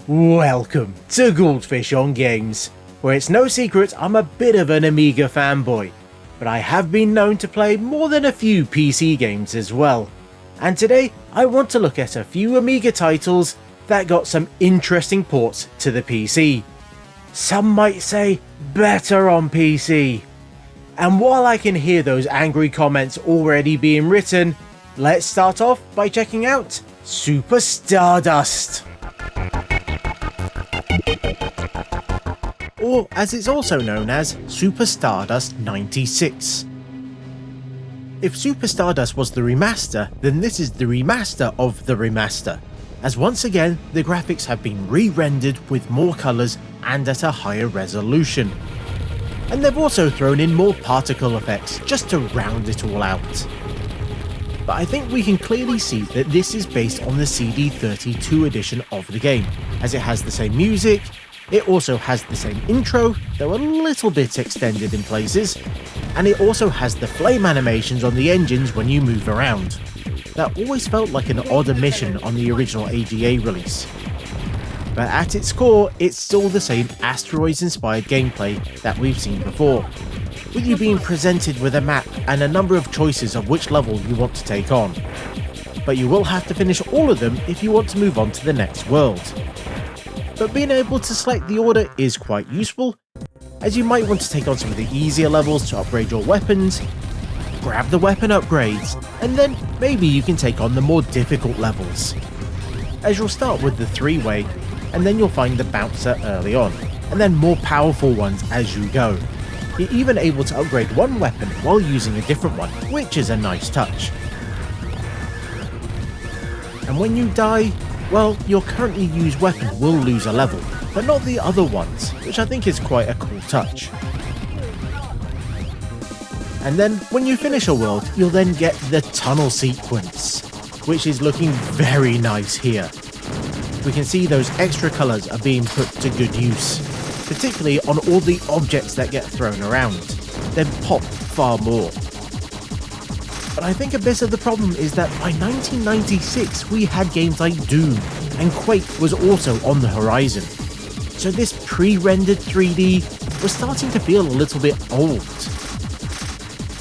Welcome to Goldfish on Games, where it's no secret I'm a bit of an Amiga fanboy, but I have been known to play more than a few PC games as well. And today I want to look at a few Amiga titles that got some interesting ports to the PC. Some might say better on PC. And while I can hear those angry comments already being written, let's start off by checking out Super StarDust. Or as it's also known as Super StarDust 96. If Super StarDust was the remaster, then this is the remaster of the remaster, as once again the graphics have been re-rendered with more colours and at a higher resolution. And they've also thrown in more particle effects just to round it all out. But I think we can clearly see that this is based on the CD32 edition of the game, as it has the same music, it also has the same intro, though a little bit extended in places, and it also has the flame animations on the engines when you move around. That always felt like an odd omission on the original AGA release. But at its core, it's still the same asteroids-inspired gameplay that we've seen before, with you being presented with a map and a number of choices of which level you want to take on. But you will have to finish all of them if you want to move on to the next world. But being able to select the order is quite useful, as you might want to take on some of the easier levels to upgrade your weapons, grab the weapon upgrades, and then maybe you can take on the more difficult levels. As you'll start with the three-way, and then you'll find the bouncer early on, and then more powerful ones as you go. You're even able to upgrade one weapon while using a different one, which is a nice touch. And when you die, well, your currently used weapon will lose a level, but not the other ones, which I think is quite a cool touch. And then, when you finish a world, you'll then get the tunnel sequence, which is looking very nice here. We can see those extra colours are being put to good use, particularly on all the objects that get thrown around. They pop far more. But I think a bit of the problem is that by 1996 we had games like Doom, and Quake was also on the horizon. So this pre-rendered 3D was starting to feel a little bit old.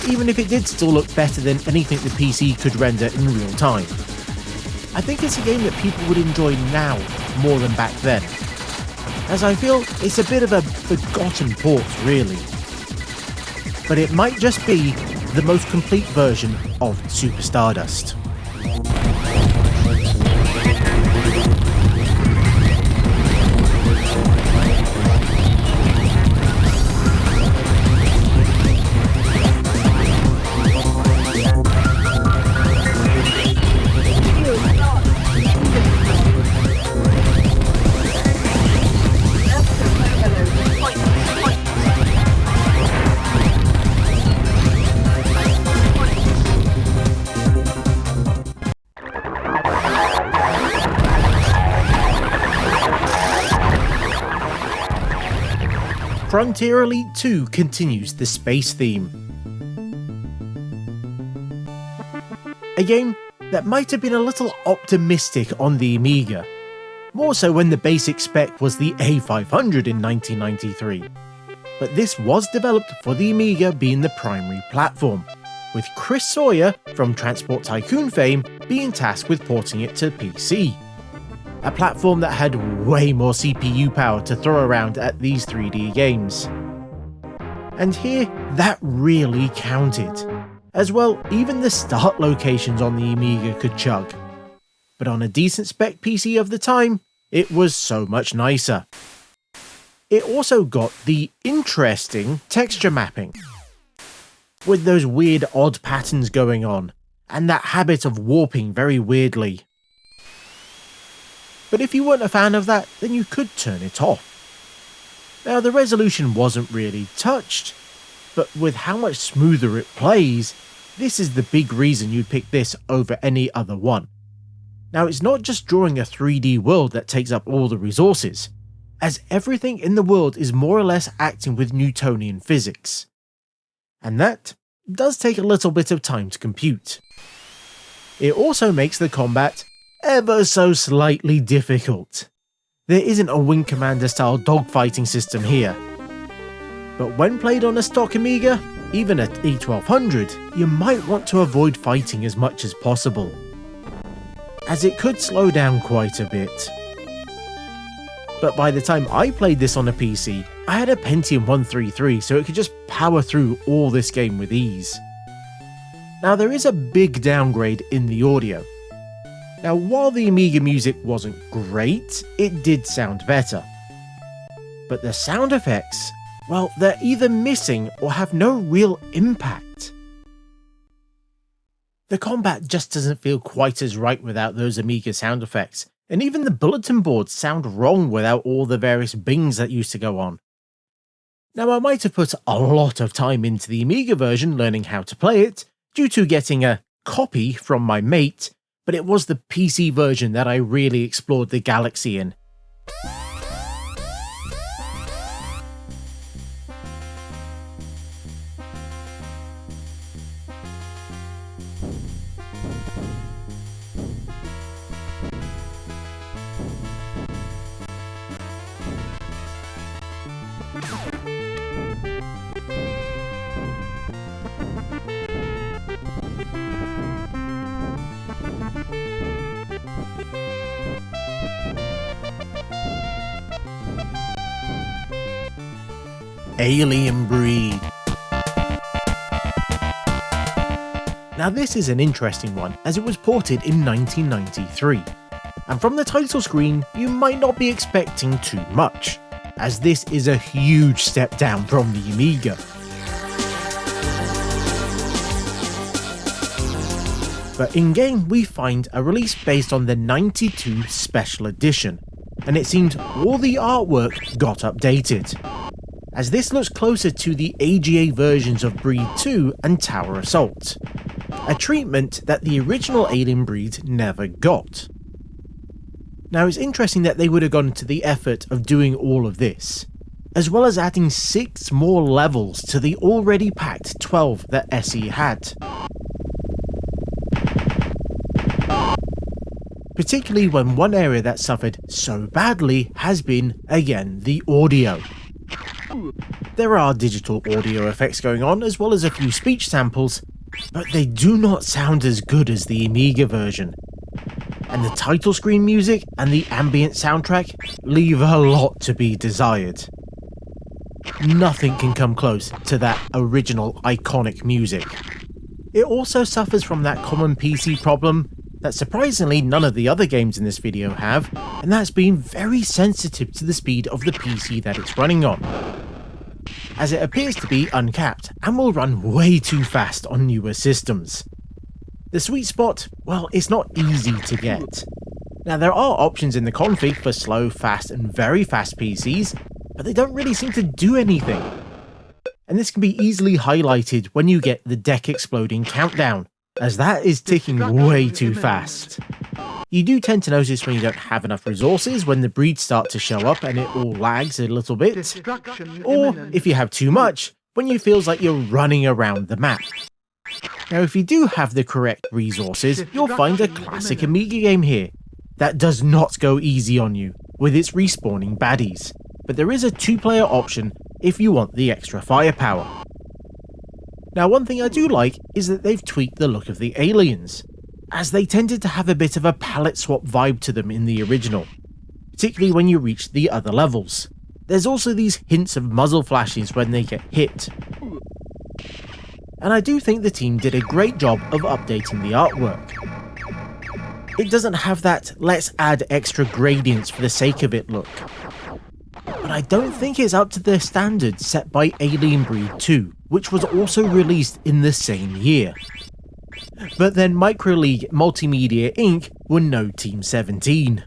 Even if it did still look better than anything the PC could render in real time. I think it's a game that people would enjoy now more than back then, as I feel it's a bit of a forgotten port really. But it might just be the most complete version of Super StarDust. Frontier Elite 2 continues the space theme. A game that might have been a little optimistic on the Amiga, more so when the basic spec was the A500 in 1993. But this was developed for the Amiga being the primary platform, with Chris Sawyer from Transport Tycoon fame being tasked with porting it to PC. A platform that had way more CPU power to throw around at these 3D games. And here, that really counted. As well, even the start locations on the Amiga could chug. But on a decent spec PC of the time, it was so much nicer. It also got the interesting texture mapping, with those weird odd patterns going on, and that habit of warping very weirdly. But if you weren't a fan of that, then you could turn it off. Now the resolution wasn't really touched, but with how much smoother it plays, this is the big reason you'd pick this over any other one. Now it's not just drawing a 3D world that takes up all the resources, as everything in the world is more or less acting with Newtonian physics. And that does take a little bit of time to compute. It also makes the combat ever so slightly difficult, There isn't a Wing Commander style dogfighting system here. But when played on a stock Amiga, even at E1200, you might want to avoid fighting as much as possible, as it could slow down quite a bit. But by the time I played this on a PC, I had a Pentium 133, so it could just power through all this game with ease. Now there is a big downgrade in the audio. Now while the Amiga music wasn't great, it did sound better. But the sound effects, well, they're either missing or have no real impact. The combat just doesn't feel quite as right without those Amiga sound effects, and even the bulletin boards sound wrong without all the various bings that used to go on. Now I might have put a lot of time into the Amiga version learning how to play it, due to getting a copy from my mate, but it was the PC version that I really explored the galaxy in. Alien Breed. Now this is an interesting one, as it was ported in 1993, and from the title screen you might not be expecting too much, as this is a huge step down from the Amiga. But in-game we find a release based on the 92 Special Edition, and it seems all the artwork got updated, as this looks closer to the AGA versions of Breed 2 and Tower Assault, a treatment that the original Alien Breed never got. Now it's interesting that they would have gone to the effort of doing all of this, as well as adding 6 more levels to the already packed 12 that SE had. Particularly when one area that suffered so badly has been, again, the audio. There are digital audio effects going on, as well as a few speech samples, but they do not sound as good as the Amiga version. And the title screen music and the ambient soundtrack leave a lot to be desired. Nothing can come close to that original iconic music. It also suffers from that common PC problem that surprisingly none of the other games in this video have, and that's being very sensitive to the speed of the PC that it's running on, as it appears to be uncapped and will run way too fast on newer systems. The sweet spot, well, it's not easy to get. Now there are options in the config for slow, fast and very fast PCs, but they don't really seem to do anything. And this can be easily highlighted when you get the deck exploding countdown, as that is ticking way too fast. You do tend to notice when you don't have enough resources when the breeds start to show up and it all lags a little bit, or if you have too much, when you feels like you're running around the map. Now if you do have the correct resources, you'll find a classic Amiga game here that does not go easy on you with its respawning baddies, but there is a 2-player option if you want the extra firepower. Now one thing I do like is that they've tweaked the look of the aliens, as they tended to have a bit of a palette swap vibe to them in the original, particularly when you reach the other levels. There's also these hints of muzzle flashes when they get hit. And I do think the team did a great job of updating the artwork. It doesn't have that let's add extra gradients for the sake of it look, but I don't think it's up to the standards set by Alien Breed 2, which was also released in the same year. But then Microleague Multimedia Inc. were no Team 17.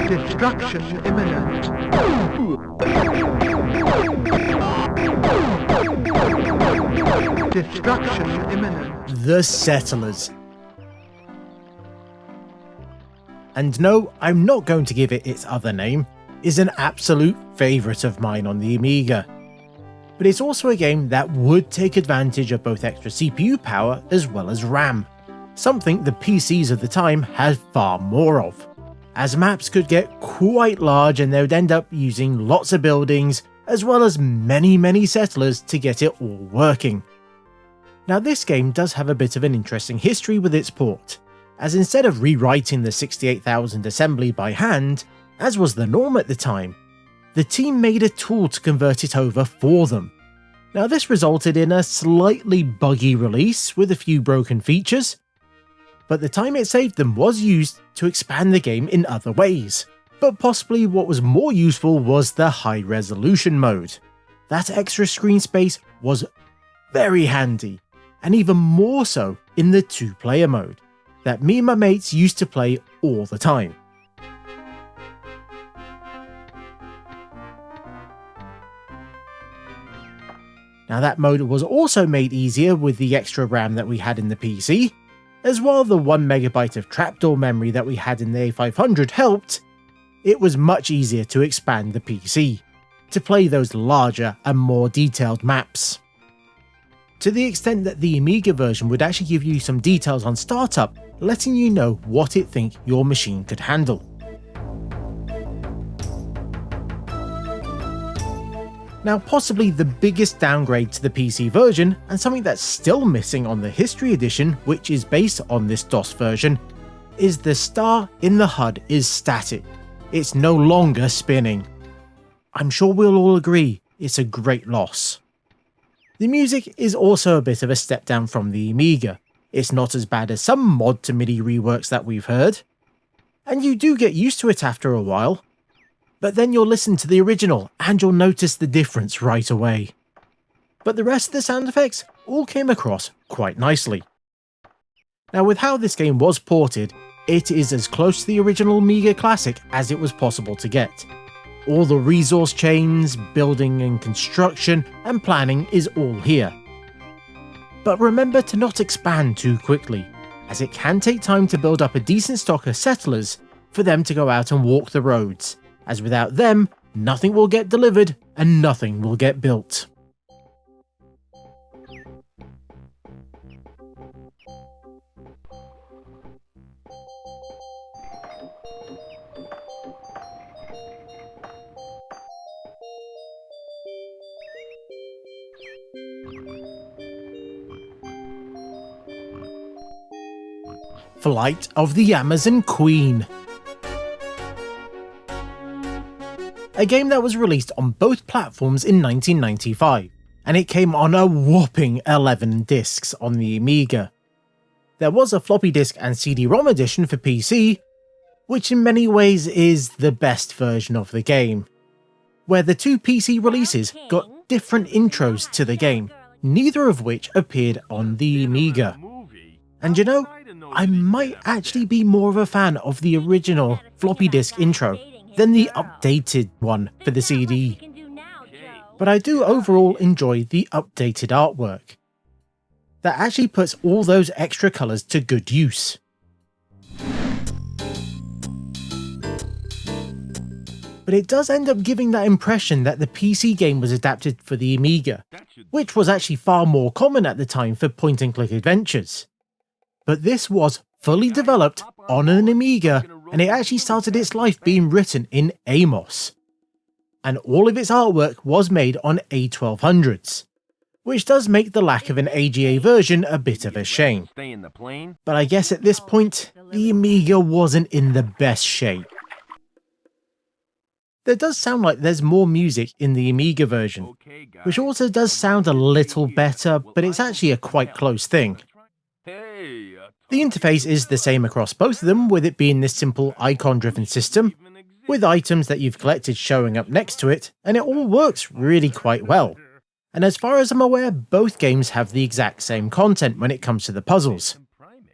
Destruction imminent. Destruction imminent. The Settlers. And no, I'm not going to give it its other name, is an absolute favourite of mine on the Amiga. but it's also a game that would take advantage of both extra CPU power as well as RAM, something the PCs of the time had far more of, as maps could get quite large and they would end up using lots of buildings as well as many settlers to get it all working. Now this game does have a bit of an interesting history with its port, as instead of rewriting the 68,000 assembly by hand, as was the norm at the time, the team made a tool to convert it over for them. Now this resulted in a slightly buggy release with a few broken features, but the time it saved them was used to expand the game in other ways. But possibly what was more useful was the high resolution mode. That extra screen space was very handy, and even more so in the 2-player mode, that me and my mates used to play all the time. Now that mode was also made easier with the extra RAM that we had in the PC, as well the 1MB of trapdoor memory that we had in the A500 helped. It was much easier to expand the PC, to play those larger and more detailed maps. To the extent that the Amiga version would actually give you some details on startup, letting you know what it think your machine could handle. Now possibly the biggest downgrade to the PC version, and something that's still missing on the History Edition, which is based on this DOS version, is the star in the HUD is static. It's no longer spinning. I'm sure we'll all agree it's a great loss. The music is also a bit of a step down from the Amiga. It's not as bad as some mod to MIDI reworks that we've heard, and you do get used to it after a while, but then you'll listen to the original and you'll notice the difference right away. But the rest of the sound effects all came across quite nicely. Now with how this game was ported, it is as close to the original Amiga classic as it was possible to get. All the resource chains, building and construction, and planning is all here. But remember to not expand too quickly, as it can take time to build up a decent stock of settlers for them to go out and walk the roads, as without them, nothing will get delivered and nothing will get built. Flight of the Amazon Queen. A game that was released on both platforms in 1995, and it came on a whopping 11 discs on the Amiga. There was a floppy disk and CD-ROM edition for PC, which in many ways is the best version of the game, where the two PC releases got different intros to the game, neither of which appeared on the Amiga. And you know, I might actually be more of a fan of the original floppy disk intro than the updated one for the CD. But I do overall enjoy the updated artwork. That actually puts all those extra colours to good use. But it does end up giving that impression that the PC game was adapted for the Amiga, which was actually far more common at the time for point-and-click adventures. But this was fully developed on an Amiga, and it actually started its life being written in Amos. And all of its artwork was made on A1200s, which does make the lack of an AGA version a bit of a shame. But I guess at this point, the Amiga wasn't in the best shape. There does sound like there's more music in the Amiga version, which also does sound a little better, but it's actually a quite close thing. The interface is the same across both of them, with it being this simple icon-driven system, with items that you've collected showing up next to it, and it all works really quite well. And as far as I'm aware, both games have the exact same content when it comes to the puzzles.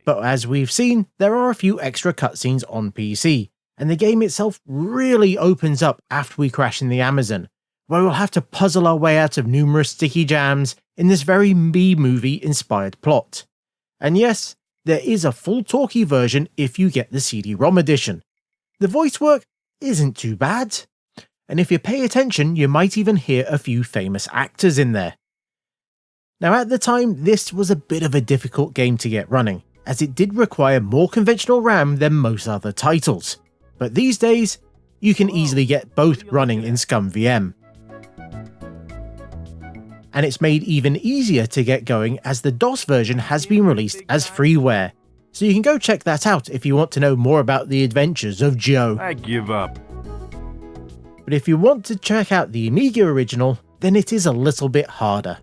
But as we've seen, there are a few extra cutscenes on PC, and the game itself really opens up after we crash in the Amazon, where we'll have to puzzle our way out of numerous sticky jams in this very B-movie inspired plot. And yes, there is a full talkie version if you get the CD-ROM edition. The voice work isn't too bad, and if you pay attention you might even hear a few famous actors in there. Now at the time this was a bit of a difficult game to get running, as it did require more conventional RAM than most other titles, but these days you can easily get both running in ScumVM. And it's made even easier to get going as the DOS version has been released as freeware, so you can go check that out if you want to know more about the adventures of Joe. I give up. But if you want to check out the Amiga original, then it is a little bit harder.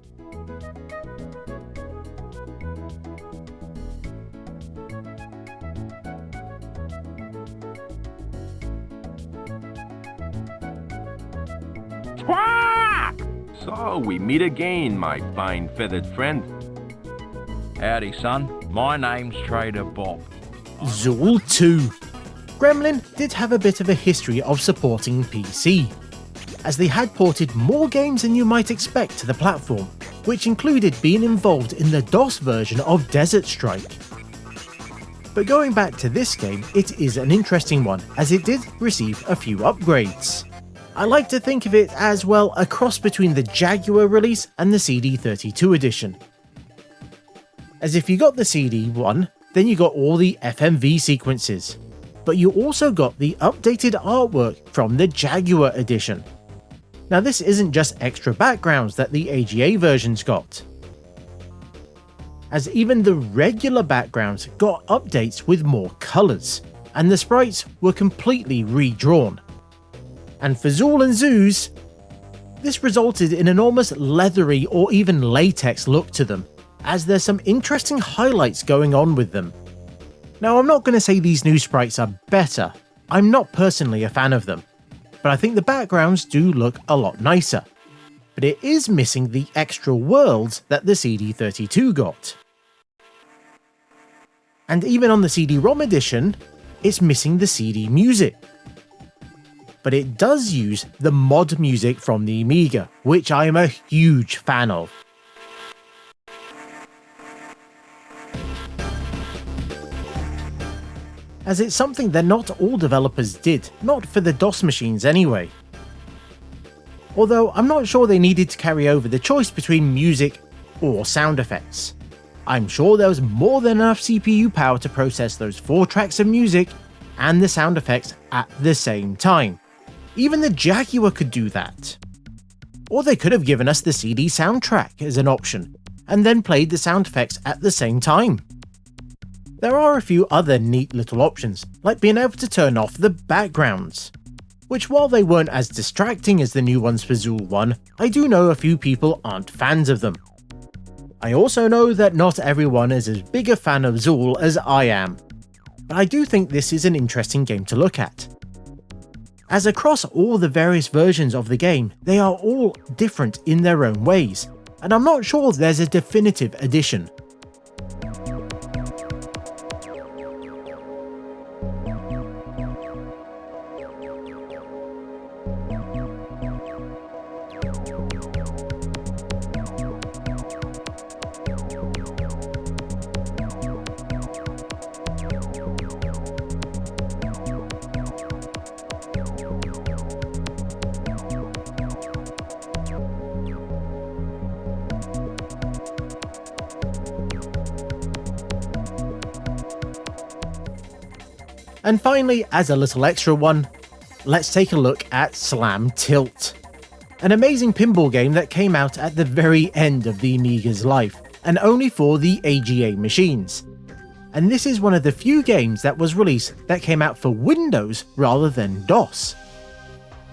So we meet again, my fine feathered friend. Howdy, son. My name's Trader Bob. Zool 2. Gremlin did have a bit of a history of supporting PC, as they had ported more games than you might expect to the platform, which included being involved in the DOS version of Desert Strike. But going back to this game, it is an interesting one, as it did receive a few upgrades. I like to think of it as, well, a cross between the Jaguar release and the CD32 edition. As if you got the CD one, then you got all the FMV sequences, but you also got the updated artwork from the Jaguar edition. Now this isn't just extra backgrounds that the AGA versions got, as even the regular backgrounds got updates with more colours, and the sprites were completely redrawn. And for Zool and Zoos, this resulted in an almost leathery or even latex look to them, as there's some interesting highlights going on with them. Now I'm not going to say these new sprites are better, I'm not personally a fan of them, but I think the backgrounds do look a lot nicer. But it is missing the extra worlds that the CD32 got. And even on the CD-ROM edition, it's missing the CD music. But it does use the mod music from the Amiga, which I am a huge fan of. As it's something that not all developers did, not for the DOS machines anyway. Although I'm not sure they needed to carry over the choice between music or sound effects. I'm sure there was more than enough CPU power to process those 4 tracks of music and the sound effects at the same time. Even the Jaguar could do that. Or they could have given us the CD soundtrack as an option, and then played the sound effects at the same time. There are a few other neat little options, like being able to turn off the backgrounds, which while they weren't as distracting as the new ones for Zool 1, I do know a few people aren't fans of them. I also know that not everyone is as big a fan of Zool as I am, but I do think this is an interesting game to look at. As across all the various versions of the game, they are all different in their own ways, and I'm not sure there's a definitive edition. And finally, as a little extra one, let's take a look at Slam Tilt, an amazing pinball game that came out at the very end of the Amiga's life, and only for the AGA machines. And this is one of the few games that was released that came out for Windows rather than DOS.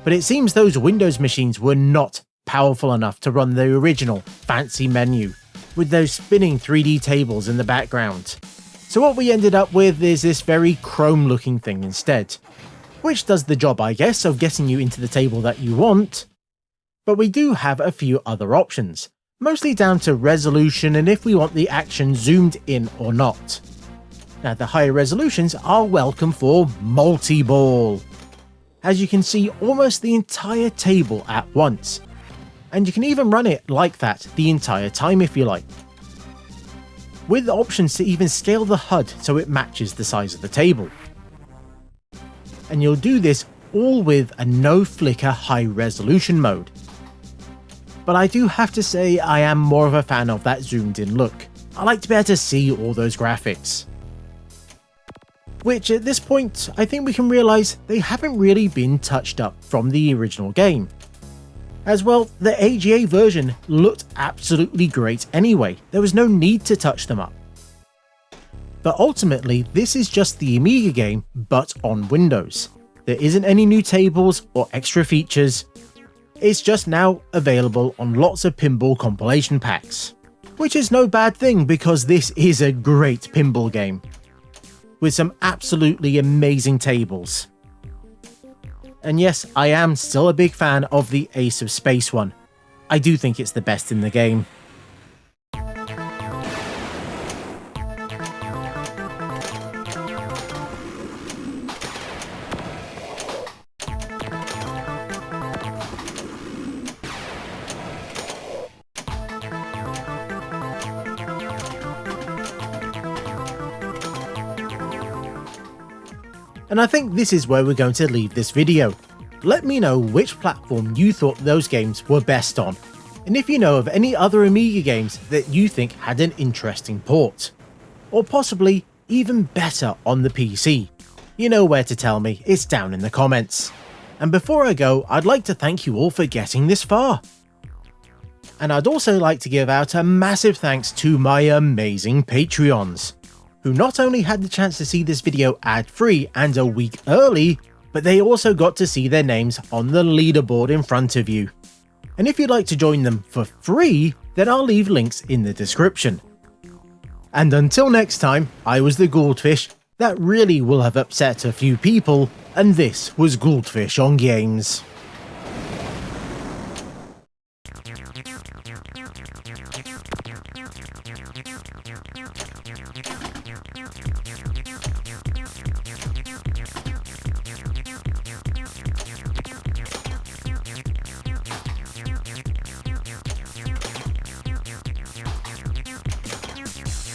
But it seems those Windows machines were not powerful enough to run the original fancy menu, with those spinning 3D tables in the background. So what we ended up with is this very chrome looking thing instead, which does the job I guess of getting you into the table that you want, but we do have a few other options, mostly down to resolution and if we want the action zoomed in or not. Now the higher resolutions are welcome for multi-ball, as you can see almost the entire table at once, and you can even run it like that the entire time if you like, with options to even scale the HUD so it matches the size of the table. And you'll do this all with a no flicker high resolution mode. But I do have to say I am more of a fan of that zoomed in look. I like to be able to see all those graphics. Which at this point, I think we can realise they haven't really been touched up from the original game. As well, the AGA version looked absolutely great anyway, there was no need to touch them up. But ultimately, this is just the Amiga game, but on Windows. There isn't any new tables or extra features, it's just now available on lots of pinball compilation packs. Which is no bad thing because this is a great pinball game, with some absolutely amazing tables. And yes, I am still a big fan of the Ace of Space one. I do think it's the best in the game. And I think this is where we're going to leave this video. Let me know which platform you thought those games were best on, and if you know of any other Amiga games that you think had an interesting port, or possibly even better on the PC. You know where to tell me, it's down in the comments. And before I go, I'd like to thank you all for getting this far. And I'd also like to give out a massive thanks to my amazing Patreons, who not only had the chance to see this video ad-free and a week early, but they also got to see their names on the leaderboard in front of you. And if you'd like to join them for free, then I'll leave links in the description. And until next time, I was the Goldfish, that really will have upset a few people, and this was Goldfish on Games.